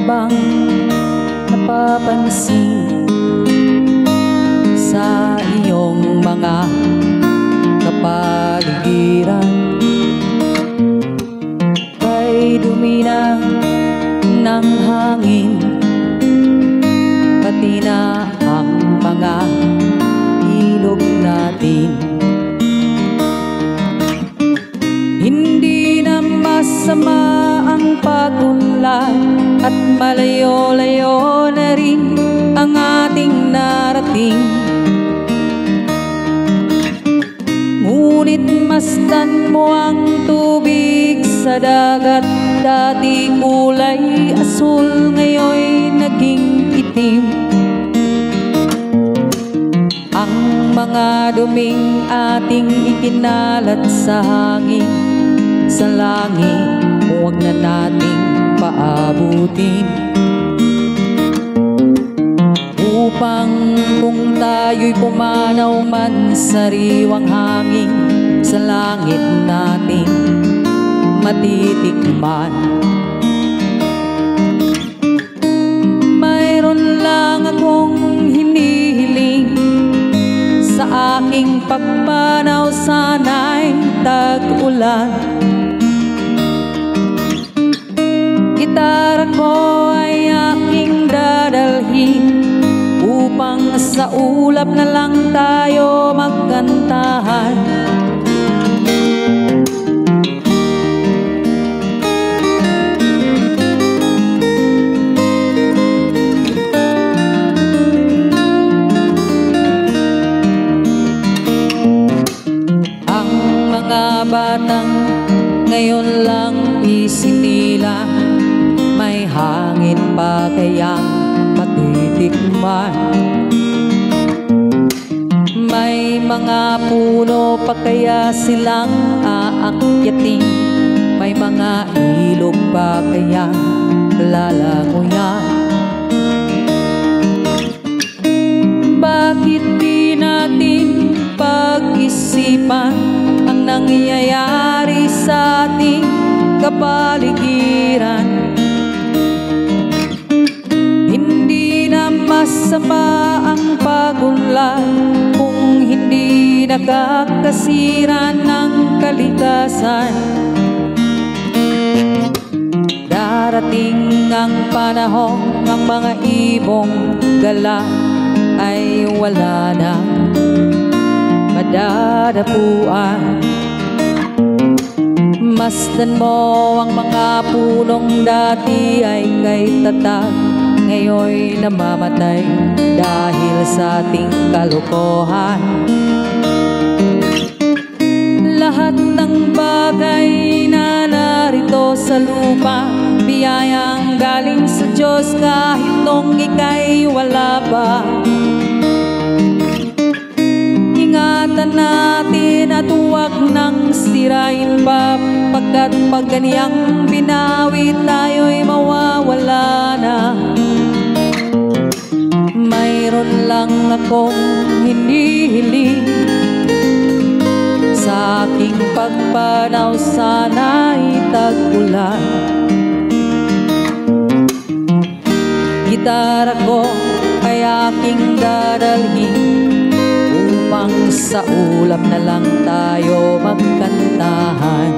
bang napapansin sa iyong mga kapaligiran? Kay dumi na ng hangin, pati na ang mga ilog natin. Hindi na masama ang pagunlad at malayo-layo na rin ang ating narating. Ngunit masdan mo ang tubig sa dagat, dati kulay asul, ngayon naging itim. Ang mga duming ating ikinalat sa hangin, sa langit huwag na nating paabutin, upang kung tayo'y pumanaw man sa riwang hangin, sa langit natin matitikman. Mayroon lang akong hinihiling, sa aking pagpanaw sana'y tag-ulan. Gitara ko ay aking dadalhin, upang sa ulap na lang tayo magkantahan. Ang mga batang ngayon lang isinilang, may hangin pa kayang matitikman? May mga puno pa kaya silang aakyatin? May mga ilog pa kayang lalanguyan? Bakit di natin pag-isipan ang nangyayari sa ating kapaligiran? Masama ang pagunlad kung hindi nakakasira ng kalikasan. Darating ang panahon, ang mga ibong gala ay wala na madadapuan. Masdan mo ang mga punong dati ay kay tatag, ngayon namamatay dahil sa ating kalokohan. Lahat ng bagay na narito sa lupa, biyayang galing sa Diyos kahit nung ika'y wala pa. Ingatan natin at huwag nang sirain pa, pagkat pag ganiyang binawi tayo'y mawawala na. Mayroon lang akong hinihiling, sa aking pagpanaw sana'y tag-ulan. Gitara ko ay aking dadalhin, upang sa ulap na lang tayo magkantahan.